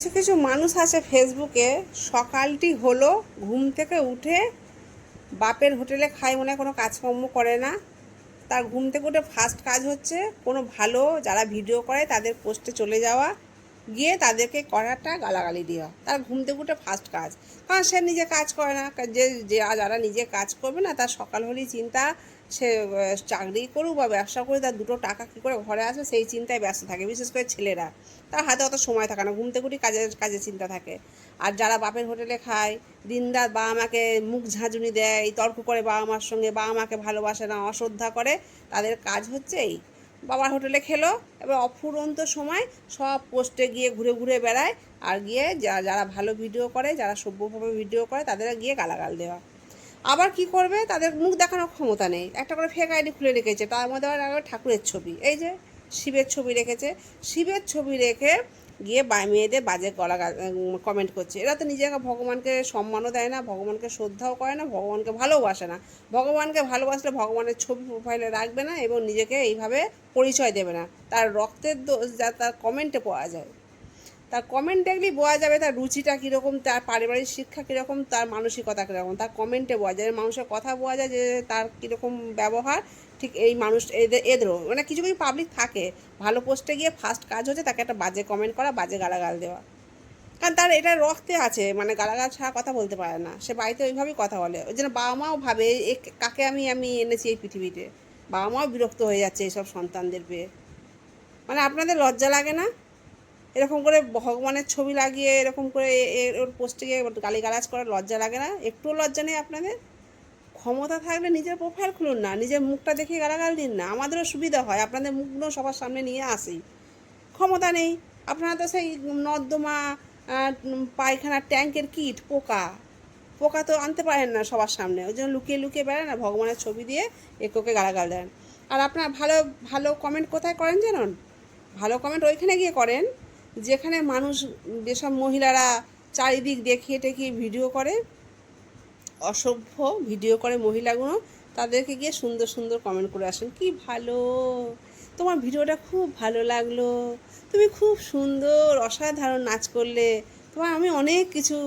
কিছু কিছু মানুষ আছে ফেসবুকে, সকালটি হলো ঘুম থেকে উঠে বাপের হোটেলে খায়, মনে হয় কোনো কাজকর্ম করে না। তার ঘুম থেকে উঠে ফার্স্ট কাজ হচ্ছে কোনো ভালো যারা ভিডিও করে তাদের পোস্টে চলে যাওয়া, গিয়ে তাদেরকে কড়াটা গালাগালি দেওয়া। তার ঘুম থেকে উঠে ফার্স্ট কাজ, কারণ সে নিজে কাজ করে না। যে যে যারা নিজে কাজ করবে না, তার সকাল হলেই চিন্তা সে চাকরি করুক বা ব্যবসা করে তার দুটো টাকা কী করে ঘরে আসে সেই চিন্তায় ব্যস্ত থাকে। বিশেষ করে ছেলেরা, তার হাতে অত সময় থাকে না, ঘুম থেকে উঠে কাজের চিন্তা থাকে। আর যারা বাপের হোটেলে খায়, দিনরাত বাবা মাকে মুখ ঝাঁঝুনি দেয়, তর্ক করে বাবা মার সঙ্গে, বাবা মাকে ভালোবাসে না, অশ্রদ্ধা করে, তাদের কাজ হচ্ছে এই বাবার হোটেলে খেলো, এবার অফুরন্ত সময় সব পোস্টে গিয়ে ঘুরে ঘুরে বেড়ায়। আর গিয়ে যারা ভালো ভিডিও করে, যারা সভ্যভাবে ভিডিও করে, তাদের গিয়ে গালাগাল দেওয়া। আবার কি করবে, তাদের মুখ দেখানোর ক্ষমতা নেই, একটা করে ফেক আইডি খুলে রেখেছে, তার মধ্যে আবার ঠাকুরের ছবি, এই যে শিবের ছবি রেখেছে, শিবের ছবি রেখে গিয়ে মেয়েদের বাজে কমেন্ট করছে। এরা তো নিজেকে ভগবানকে সম্মানও দেয় না, ভগবানকে শ্রদ্ধাও করে না, ভগবানকে ভালোবাসে না। ভগবানকে ভালোবাসলে ভগবানের ছবি প্রোফাইলে রাখবে না এবং নিজেকে এইভাবে পরিচয় দেবে না। তার রক্তের দোষ যা তার কমেন্টে পাওয়া যায়। তার কমেন্ট দেখলেই বোঝা যাবে তার রুচিটা কীরকম, তার পারিবারিক শিক্ষা কীরকম, তার মানসিকতা কীরকম। তার কমেন্টে বোঝা যায়, মানুষের কথা বোঝা যায় যে তার কীরকম ব্যবহার। ঠিক এই মানুষ এদেরও মানে কিছু কিছু পাবলিক থাকে, ভালো পোস্টে গিয়ে ফার্স্ট কাজ হচ্ছে তাকে একটা বাজে কমেন্ট করা, বাজে গালাগাল দেওয়া। কারণ তার এটা রক্তে আছে, মানে গালাগাল ছাড়া কথা বলতে পারে না, সে বাড়িতে ওইভাবেই কথা বলে। ওই জন্য বাবা মাও ভাবে কাকে আমি আমি এনেছি এই পৃথিবীতে। বাবা মাও বিরক্ত হয়ে যাচ্ছে এইসব সন্তানদের পেয়ে। মানে আপনাদের লজ্জা লাগে না এরকম করে ভগবানের ছবি লাগিয়ে এরকম করে ওর পোস্টে গিয়ে গালিগালাজ করার? লজ্জা লাগে না? একটুও লজ্জা নেই আপনাদের? ক্ষমতা থাকলে নিজের প্রোফাইল খুলুন না, নিজের মুখটা দেখে গালাগাল দিন না, আমাদেরও সুবিধা হয়, আপনাদের মুখগুলো সবার সামনে নিয়ে আসি। ক্ষমতা নেই আপনারা তো সেই নর্দমা, পায়খানার ট্যাঙ্কের কিট, পোকা পোকা তো আনতে পারেন না সবার সামনে, ওই জন্য লুকিয়ে লুকিয়ে বেড়ান না, ভগবানের ছবি দিয়ে একে গালাগাল দেন। আর আপনার ভালো ভালো কমেন্ট কোথায় করেন জানেন? ভালো কমেন্ট ওইখানে গিয়ে করেন যেখানে মানুষ, যেসব মহিলারা চারিদিক দেখিয়ে টেকিয়ে ভিডিও করে, অসভ্য ভিডিও করে মহিলাগুলো, তাদেরকে গিয়ে সুন্দর সুন্দর কমেন্ট করে আসেন, কি ভালো, তোমার ভিডিওটা খুব ভালো লাগলো, তুমি খুব সুন্দর অসাধারণ নাচ করলে, তোমার আমি অনেক কিছু,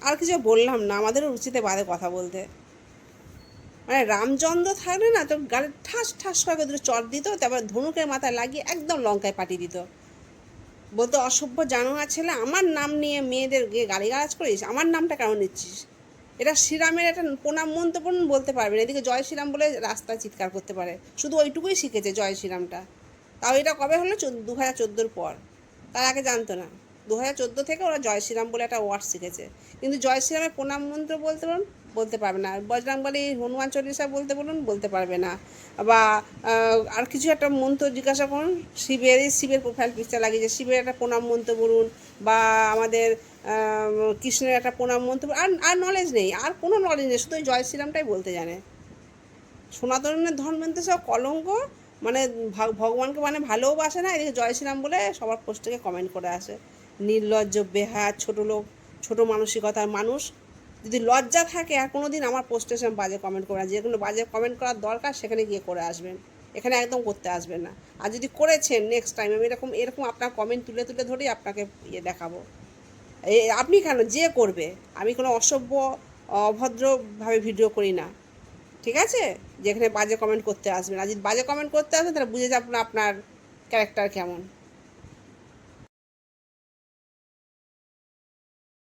আর কিছু বললাম না, আমাদেরও উচিতে বাদে কথা বলতে। মানে রামচন্দ্র থাকলে না তো গালে ঠাস ঠাস করে দুটো চট দিত, তারপর ধনুকের মাথায় লাগিয়ে একদম লঙ্কায় পাঠিয়ে দিত। বলতো, অসভ্য জানোয়ার ছেলে, আমার নাম নিয়ে মেয়েদের গিয়ে গালিগালাজ করিস, আমার নামটা কেন নিচ্ছিস? এটা শ্রীরামের একটা প্রণাম মন্তব্য বলতে পারবে না, এদিকে জয় শ্রীরাম বলে রাস্তায় চিৎকার করতে পারে, শুধু ওইটুকুই শিখেছে জয় শ্রীরামটা। তাও এটা কবে হলো? 2014 পর, তার আগে জানতো না। 2014 থেকে ওরা জয় শ্রীরাম বলে একটা ওয়ার্ড শিখেছে, কিন্তু জয় শ্রীরামের প্রণাম মন্ত্র বলতে পারবে না। বজরংবলী হনুমান চল্লিশা বলতে বলুন, বলতে পারবে না। বা আর কিছু একটা মন্ত্র জিজ্ঞাসা করুন, শিবের প্রোফাইল পিকচার লাগিয়েছে, শিবের একটা প্রণাম মন্ত্র বলুন, বা আমাদের কৃষ্ণের একটা প্রণাম মন্ত্র, আর আর নলেজ নেই, আর কোনো নলেজ নেই, শুধু ওই জয় শ্রীরামটাই বলতে জানে। সনাতনের ধর্মের তো সব কলঙ্ক, মানে ভগবানকে মানে ভালোবাসে না, এদিকে জয় শ্রীরাম বলে সবার পোস্টে কমেন্ট করে আসে। নির্লজ্জ, বেহায়া, ছোটো লোক, ছোটো মানসিকতার মানুষ। যদি লজ্জা থাকে আর কোনো দিন আমার পোস্টে এসে বাজে কমেন্ট করে, যেগুলো বাজে কমেন্ট করার দরকার সেখানে গিয়ে করে আসবেন, এখানে একদম করতে আসবেন না। আর যদি করেছেন, নেক্সট টাইম আমি এরকম এরকম আপনার কমেন্ট তুলে তুলে ধরেই আপনাকে দেখাবো। আপনি কেন, যে করবে, আমি কোনো অসভ্য অভদ্রভাবে ভিডিও করি না, ঠিক আছে? যেখানে বাজে কমেন্ট করতে আসবেন, আর যদি বাজে কমেন্ট করতে আসবেন তাহলে বুঝে যাবেন আপনার ক্যারেক্টার কেমন।